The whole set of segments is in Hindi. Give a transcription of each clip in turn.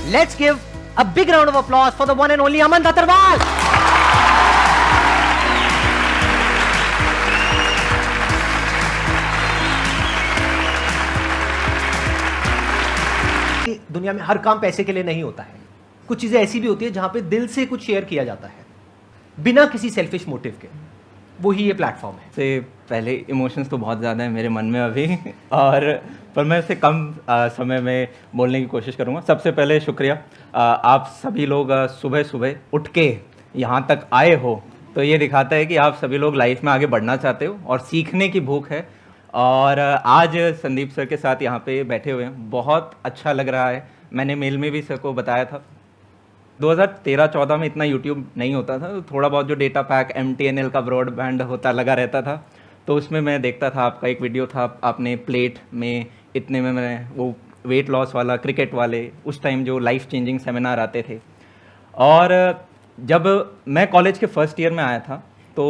Let's give a big round of applause for the one and only Aman Dhattarwal. दुनिया में हर काम पैसे के लिए नहीं होता है, कुछ चीजें ऐसी भी होती है जहां पे दिल से कुछ शेयर किया जाता है बिना किसी सेल्फिश मोटिव के, वो ही ये प्लेटफॉर्म है। से पहले इमोशंस तो बहुत ज़्यादा है मेरे मन में अभी और पर मैं इसे कम समय में बोलने की कोशिश करूँगा। सबसे पहले शुक्रिया, आप सभी लोग सुबह सुबह उठ के यहाँ तक आए हो तो ये दिखाता है कि आप सभी लोग लाइफ में आगे बढ़ना चाहते हो और सीखने की भूख है। और आज संदीप सर के साथ यहाँ पे बैठे हुए हैं, बहुत अच्छा लग रहा है। मैंने मेल में भी सर को बताया था 2013-14 में इतना यूट्यूब नहीं होता था, तो थोड़ा बहुत जो डेटा पैक MTNL का ब्रॉडबैंड होता लगा रहता था, तो उसमें मैं देखता था आपका एक वीडियो था, आपने प्लेट में इतने में मैं वो वेट लॉस वाला क्रिकेट वाले उस टाइम जो लाइफ चेंजिंग सेमिनार आते थे। और जब मैं कॉलेज के फर्स्ट ईयर में आया था तो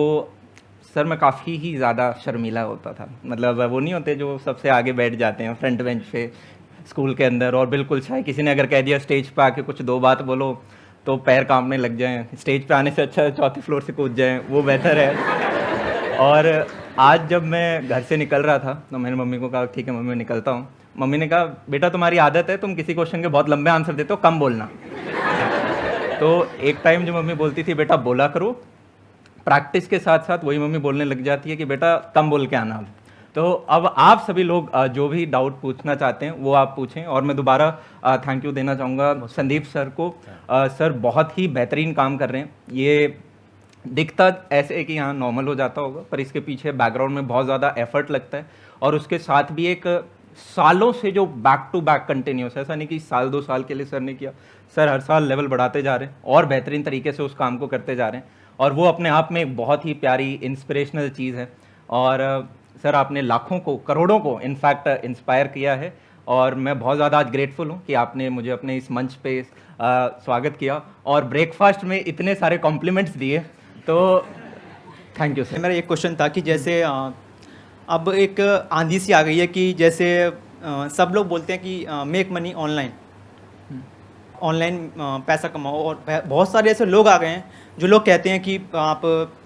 सर मैं काफ़ी ही ज़्यादा शर्मीला होता था, मतलब वो नहीं होते जो सबसे आगे बैठ जाते हैं फ्रंट बेंच पे स्कूल के अंदर, और बिल्कुल शायद किसी ने अगर कह दिया स्टेज पे आके कुछ दो बात बोलो तो पैर कांपने लग जाएं, स्टेज पे आने से अच्छा चौथे फ्लोर से कूद जाएं, वो बेहतर है। और आज जब मैं घर से निकल रहा था तो मैंने मम्मी को कहा ठीक है मम्मी मैं निकलता हूँ। मम्मी ने कहा बेटा तुम्हारी आदत है तुम किसी क्वेश्चन के बहुत लंबे आंसर देते हो, कम बोलना। तो एक टाइम जो मम्मी बोलती थी बेटा बोला करो, प्रैक्टिस के साथ साथ वही मम्मी बोलने लग जाती है कि बेटा कम बोल के आना। तो अब आप सभी लोग जो भी डाउट पूछना चाहते हैं वो आप पूछें। और मैं दोबारा थैंक यू देना चाहूँगा संदीप सर को। सर बहुत ही बेहतरीन काम कर रहे हैं। ये दिखता ऐसे है कि यहाँ नॉर्मल हो जाता होगा, पर इसके पीछे बैकग्राउंड में बहुत ज़्यादा एफर्ट लगता है और उसके साथ भी एक सालों से जो बैक टू बैक कंटिन्यूस है, ऐसा नहीं कि साल 2 साल के लिए सर ने किया, सर हर साल लेवल बढ़ाते जा रहे हैं और बेहतरीन तरीके से उस काम को करते जा रहे हैं, और वो अपने आप में एक बहुत ही प्यारी इंस्पिरेशनल चीज़ है। और सर आपने लाखों को करोड़ों को इनफैक्ट इंस्पायर किया है, और मैं बहुत ज़्यादा आज ग्रेटफुल हूँ कि आपने मुझे अपने इस मंच पे स्वागत किया और ब्रेकफास्ट में इतने सारे कॉम्प्लीमेंट्स दिए, तो थैंक यू सर। मेरा एक क्वेश्चन था कि जैसे अब एक आंधी सी आ गई है कि जैसे सब लोग बोलते हैं कि मेक मनी ऑनलाइन पैसा कमाओ, और बहुत सारे ऐसे लोग आ गए हैं जो लोग कहते हैं कि आप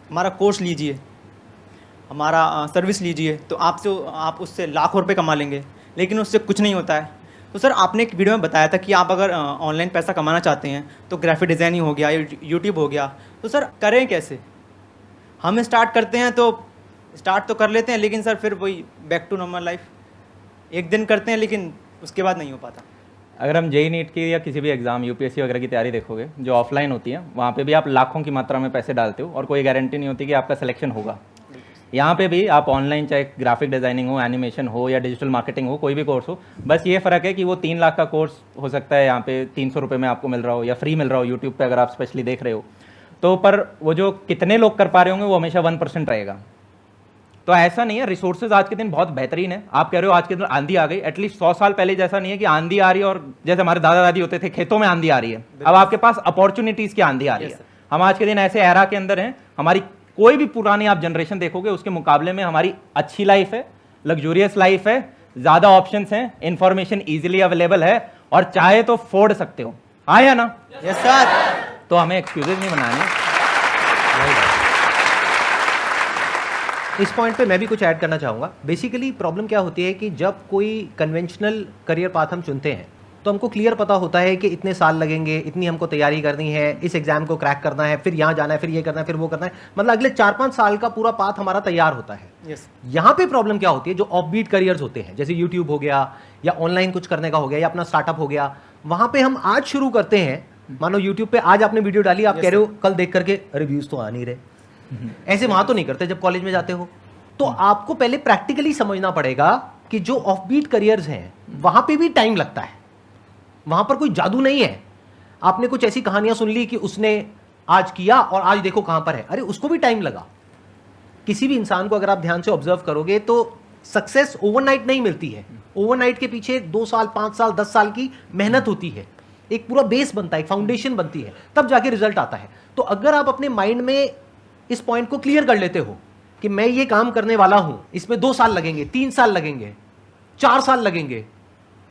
हमारा कोर्स लीजिए, हमारा सर्विस लीजिए, तो आप उससे लाखों रुपए कमा लेंगे, लेकिन उससे कुछ नहीं होता है। तो सर आपने एक वीडियो में बताया था कि आप अगर ऑनलाइन पैसा कमाना चाहते हैं तो ग्राफिक डिज़ाइनिंग हो गया, यूट्यूब हो गया, तो सर करें कैसे? हम स्टार्ट करते हैं तो स्टार्ट तो कर लेते हैं, लेकिन सर फिर वही बैक टू नॉर्मल लाइफ, एक दिन करते हैं लेकिन उसके बाद नहीं हो पाता। अगर हम JEE नीट की या किसी भी एग्ज़ाम UPSC वगैरह की तैयारी देखोगे जो ऑफलाइन होती है, वहाँ पे भी आप लाखों की मात्रा में पैसे डालते हो और कोई गारंटी नहीं होती कि आपका सिलेक्शन होगा। यहाँ पे भी आप ऑनलाइन चाहे ग्राफिक डिज़ाइनिंग हो, एनिमेशन हो या डिजिटल मार्केटिंग हो, कोई भी कोर्स हो, बस ये फ़र्क है कि वो 3 लाख का कोर्स हो सकता है यहाँ पे 300 रुपये में आपको मिल रहा हो या फ्री मिल रहा हो यूट्यूब पे अगर आप स्पेशली देख रहे हो, तो पर वो जो कितने लोग कर पा रहे होंगे वो हमेशा 1% रहेगा। तो ऐसा नहीं है, रिसोर्सेज आज के दिन बहुत बेहतरीन है। आप कह रहे हो आज के दिन आंधी आ गई, एटलीस्ट 100 साल पहले जैसा नहीं है कि आंधी आ रही है और जैसे हमारे दादा दादी होते थे खेतों में आंधी आ रही है, अब आपके पास अपॉर्चुनिटीज़ की आंधी आ रही है। हम आज के दिन ऐसे एरा के अंदर हैं, हमारी कोई भी पुरानी आप जनरेशन देखोगे उसके मुकाबले में हमारी अच्छी लाइफ है, लग्जूरियस लाइफ है, ज़्यादा ऑप्शंस हैं, इंफॉर्मेशन ईजिली अवेलेबल है, और चाहे तो फोड़ सकते हो। हाँ या ना? Yes sir. तो हमें एक्सक्यूजेज नहीं बनाने। इस पॉइंट पे मैं भी कुछ ऐड करना चाहूँगा। बेसिकली प्रॉब्लम क्या होती है कि जब कोई कन्वेंशनल करियर पाथ हम चुनते हैं तो हमको क्लियर पता होता है कि इतने साल लगेंगे, इतनी हमको तैयारी करनी है, इस एग्जाम को क्रैक करना है, फिर यहाँ जाना है, फिर ये करना है, फिर वो करना है, मतलब अगले 4-5 साल का पूरा पाथ हमारा तैयार होता है। यस। यहाँ पे प्रॉब्लम क्या होती है, जो ऑफबीट करियर्स होते हैं जैसे यूट्यूब हो गया या ऑनलाइन कुछ करने का हो गया या अपना स्टार्टअप हो गया, वहाँ पे हम आज शुरू करते हैं, मानो यूट्यूब पे आज आपने वीडियो डाली, आप कह रहे हो कल देख करके अरे व्यूज तो आ नहीं रहे, ऐसे वहां तो नहीं करते जब कॉलेज में जाते हो। तो आपको पहले प्रैक्टिकली समझना पड़ेगा कि जो ऑफबीट करियर्स हैं वहां पे भी टाइम लगता है, वहां पर कोई जादू नहीं है। आपने कुछ ऐसी कहानियां सुन ली कि उसने आज किया और आज देखो कहां पर है, अरे उसको भी टाइम लगा। किसी भी इंसान को अगर आप ध्यान से ऑब्जर्व करोगे तो सक्सेस ओवरनाइट नहीं मिलती है, ओवरनाइट के पीछे 2 साल 5 साल 10 साल की मेहनत होती है, एक पूरा बेस बनता है, एक फाउंडेशन बनती है, तब जाके रिजल्ट आता है। तो अगर आप अपने माइंड में इस पॉइंट को क्लियर कर लेते हो कि मैं ये काम करने वाला हूं, इसमें 2 साल लगेंगे, 3 साल लगेंगे, 4 साल लगेंगे,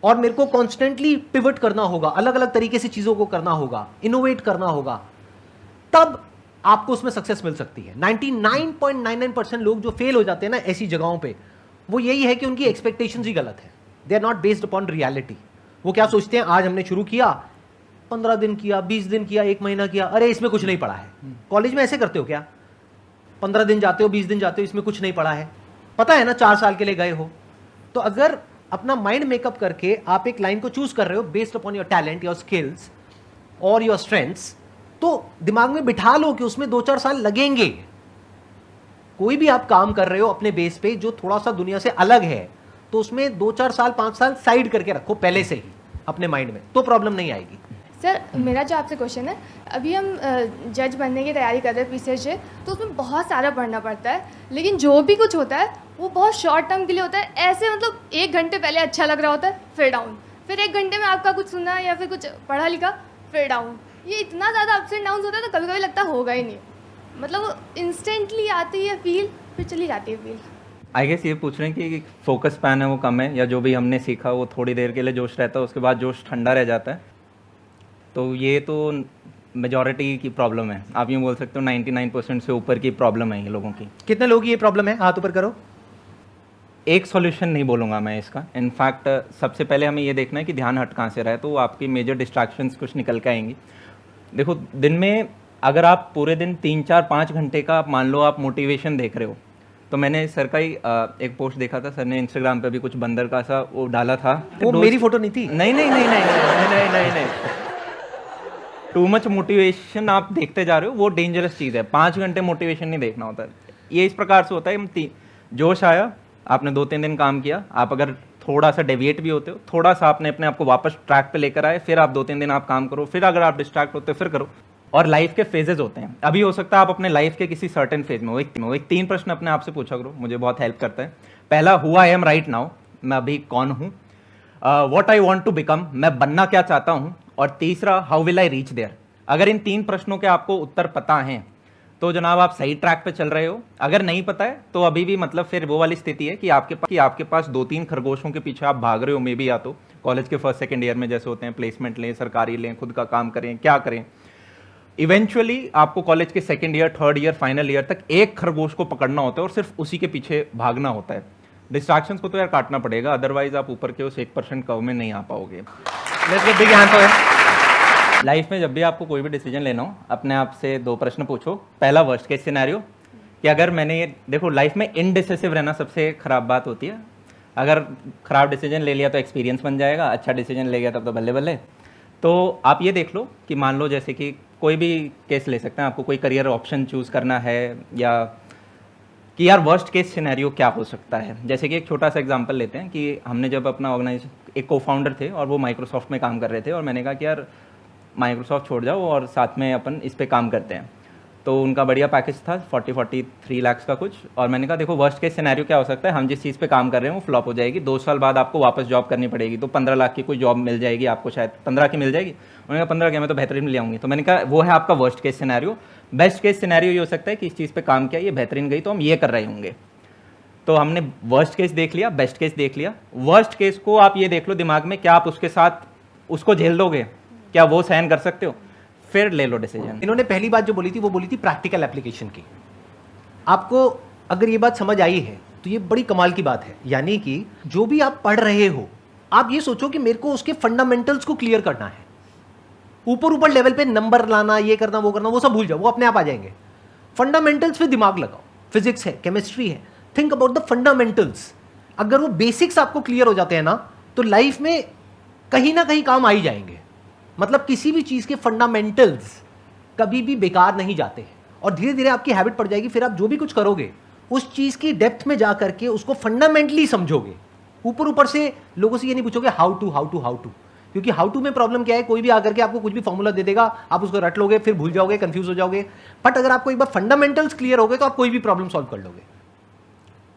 और मेरे को कॉन्स्टेंटली पिवट करना होगा, अलग अलग तरीके से चीजों को करना होगा, इनोवेट करना होगा, तब आपको उसमें सक्सेस मिल सकती है। 99.99% लोग जो फेल हो जाते हैं ना ऐसी जगहों पे, वो यही है कि उनकी एक्सपेक्टेशंस ही गलत है। They are not based upon reality. वो क्या सोचते हैं, आज हमने शुरू किया, 15 दिन किया, 20 दिन किया, 1 महीना किया, अरे इसमें कुछ नहीं पड़ा है। कॉलेज में ऐसे करते हो क्या? 15 दिन जाते हो, 20 दिन जाते हो, इसमें कुछ नहीं पड़ा है, पता है ना 4 साल के लिए गए हो। तो अगर अपना माइंड मेकअप करके आप एक लाइन को चूज कर रहे हो based upon your talent, your skills और योर स्ट्रेंथ्स, तो दिमाग में बिठा लो कि उसमें 2-4 साल लगेंगे। कोई भी आप काम कर रहे हो अपने बेस पे जो थोड़ा सा दुनिया से अलग है, तो उसमें 2-4 साल 5 साल साइड करके रखो पहले से ही अपने माइंड में, तो प्रॉब्लम नहीं आएगी। सर मेरा जो आपसे क्वेश्चन है, अभी हम जज बनने की तैयारी कर रहे हैं पीछे से, तो उसमें बहुत सारा पढ़ना पड़ता है, लेकिन जो भी कुछ होता है वो बहुत शॉर्ट टर्म के लिए होता है। ऐसे मतलब 1 घंटे पहले अच्छा लग रहा होता है, फिर डाउन, फिर 1 घंटे में आपका कुछ सुना या फिर कुछ पढ़ा लिखा, फिर डाउन। ये इतना ज़्यादा अप्स एंड डाउन होता है तो कभी कभी लगता होगा ही नहीं, मतलब इंस्टेंटली आती है फील, फिर चली जाती है फील। आई गेस ये पूछ रहे हैं कि फोकस स्पैन है वो कम है, या जो भी हमने सीखा वो थोड़ी देर के लिए जोश रहता है, उसके बाद जोश ठंडा रह जाता है। तो ये तो मेजॉरिटी की प्रॉब्लम है, आप यूँ बोल सकते हो 99% से ऊपर की प्रॉब्लम है ये लोगों की। कितने लोगों की ये प्रॉब्लम है, हाथ ऊपर करो। एक सॉल्यूशन नहीं बोलूँगा मैं इसका। इनफैक्ट सबसे पहले हमें ये देखना है कि ध्यान हट कहाँ से रहा है, तो आपकी मेजर डिस्ट्रैक्शंस कुछ निकल के आएंगी। देखो, दिन में अगर आप पूरे दिन 3-4-5 घंटे का मान लो आप मोटिवेशन देख रहे हो, तो मैंने सर का ही एक पोस्ट देखा था, सर ने इंस्टाग्राम पे भी कुछ बंदर का सा वो डाला था। वो मेरी फोटो नहीं थी। नहीं नहीं नहीं नहीं नहीं नहीं नहीं नहीं टू मच मोटिवेशन आप देखते जा रहे हो, वो डेंजरस चीज़ है। 5 घंटे मोटिवेशन नहीं देखना होता है। ये इस प्रकार से होता है, जोश आया, आपने 2-3 दिन काम किया, आप अगर थोड़ा सा डेविएट भी होते हो, थोड़ा सा आपने अपने आप को वापस ट्रैक पे लेकर आए, फिर आप 2-3 दिन आप काम करो, फिर अगर आप डिस्ट्रैक्ट होते हो फिर करो। और लाइफ के फेजेस होते हैं। अभी हो सकता है आप अपने लाइफ के किसी सर्टेन फेज में हो, एक 3 प्रश्न अपने आप से पूछा करो, मुझे बहुत हेल्प करता है। पहला, who I am right now, मैं अभी कौन हूँ। What I want to become, मैं बनना क्या चाहता हूँ। और तीसरा, how will I reach there. अगर इन 3 प्रश्नों के आपको उत्तर पता हैं तो जनाब आप सही ट्रैक पे चल रहे हो। अगर नहीं पता है तो अभी भी मतलब फिर वो वाली स्थिति है कि आपके पास 2-3 खरगोशों के पीछे आप भाग रहे हो। मे बी या तो कॉलेज के 1st-2nd ईयर में जैसे होते हैं, प्लेसमेंट लें, सरकारी लें, खुद का काम करें, क्या करें। इवेंचुअली आपको कॉलेज के 2nd year, 3rd year, final year तक एक खरगोश को पकड़ना होता है और सिर्फ उसी के पीछे भागना होता है। डिस्ट्रैक्शंस को तो यार काटना पड़ेगा, अदरवाइज आप ऊपर के उस 1% कर्व में नहीं आ पाओगे। Let's get big answer. Life में जब भी आपको कोई भी डिसीजन लेना हो, अपने आप से 2 प्रश्न पूछो। पहला, वर्स्ट केस सिनेरियो, कि अगर मैंने ये देखो, लाइफ में इनडिसिसिव रहना सबसे खराब बात होती है। अगर खराब डिसीजन ले लिया तो एक्सपीरियंस बन जाएगा, अच्छा डिसीजन ले गया तब तो बल्ले बल्ले। तो आप ये देख लो कि मान लो जैसे कि कोई भी केस ले सकते हैं, आपको कोई करियर ऑप्शन चूज़ करना है, या कि यार वर्स्ट केस सिनेरियो क्या हो सकता है। जैसे कि एक छोटा सा एग्जांपल लेते हैं कि हमने जब अपना ऑर्गेनाइजेशन, एक को-फाउंडर थे और वो माइक्रोसॉफ्ट में काम कर रहे थे, और मैंने कहा कि यार माइक्रोसॉफ्ट छोड़ जाओ और साथ में अपन इस पे काम करते हैं। तो उनका बढ़िया पैकेज था 43 लाख का कुछ, और मैंने कहा देखो वर्स्ट केस सिनेरियो क्या हो सकता है, हम जिस चीज़ पे काम कर रहे हैं वो फ्लॉप हो जाएगी, 2 साल बाद आपको वापस जॉब करनी पड़ेगी, तो 15 लाख की कोई जॉब मिल जाएगी आपको, शायद 15 की मिल जाएगी। उन्होंने कहा 15 की मैं तो बेहतरीन ले आऊँगी। तो मैंने कहा वो है आपका worst case scenario. Best case scenario ये हो सकता है कि इस चीज़ पर काम किया, ये बेहतरीन गई तो हम ये कर रहे होंगे। तो हमने वर्स्ट केस देख लिया, बेस्ट केस देख लिया। वर्स्ट केस को आप ये देख लो दिमाग में, क्या आप उसके साथ उसको झेल दोगे, क्या वो सहन कर सकते हो, फिर ले लो डिसीजन। इन्होंने पहली बात जो बोली थी वो बोली थी प्रैक्टिकल एप्लीकेशन की। आपको अगर ये बात समझ आई है तो ये बड़ी कमाल की बात है। यानी कि जो भी आप पढ़ रहे हो, आप ये सोचो कि मेरे को उसके फंडामेंटल्स को क्लियर करना है। ऊपर लेवल पे नंबर लाना, ये करना, वो करना, वो सब भूल जाओ, वो अपने आप आ जाएंगे। फंडामेंटल्स पे दिमाग लगाओ। फिजिक्स है, केमिस्ट्री है, थिंक अबाउट द फंडामेंटल्स। अगर वो बेसिक्स आपको क्लियर हो जाते हैं ना, तो लाइफ में कहीं ना कहीं काम आ ही जाएंगे। मतलब किसी भी चीज़ के फंडामेंटल्स कभी भी बेकार नहीं जाते हैं, और धीरे धीरे आपकी हैबिट पड़ जाएगी। फिर आप जो भी कुछ करोगे उस चीज़ की डेप्थ में जा करके उसको फंडामेंटली समझोगे। ऊपर से लोगों से ये नहीं पूछोगे हाउ टू, क्योंकि हाउ टू में प्रॉब्लम क्या है, कोई भी आकर के आपको कुछ भी फॉर्मूला दे देगा, आप उसको रट लोगे, फिर भूल जाओगे, कंफ्यूज हो जाओगे। बट अगर आपको एक बार फंडामेंटल्स क्लियर हो गए तो आप कोई भी प्रॉब्लम सॉल्व कर लोगे।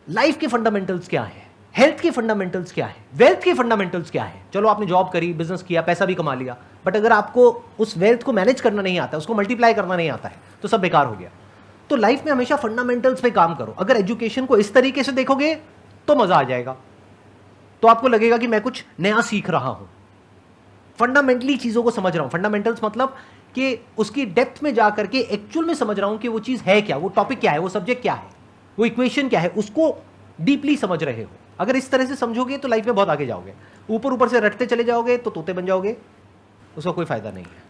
लाइफ के फंडामेंटल्स क्या है, हेल्थ के फंडामेंटल्स क्या है, वेल्थ के फंडामेंटल्स क्या है। चलो आपने जॉब करी, बिजनेस किया, पैसा भी कमा लिया, बट अगर आपको उस वेल्थ को मैनेज करना नहीं आता, उसको मल्टीप्लाई करना नहीं आता है, तो सब बेकार हो गया। तो लाइफ में हमेशा फंडामेंटल्स पे काम करो। अगर एजुकेशन को इस तरीके से देखोगे तो मजा आ जाएगा। तो तो आपको लगेगा कि मैं कुछ नया सीख रहा हूं। फंडामेंटली चीजों को समझ रहा हूं, फंडामेंटल्स मतलब कि उसकी डेप्थ में जाकर के एक्चुअल में समझ रहा हूं कि वो चीज है क्या, वो टॉपिक क्या है, वो सब्जेक्ट क्या है, वो इक्वेशन क्या है, उसको डीपली समझ रहे हो। अगर इस तरह से समझोगे तो लाइफ में बहुत आगे जाओगे। ऊपर ऊपर से रटते चले जाओगे तो तोते बन जाओगे, उसका कोई फायदा नहीं है।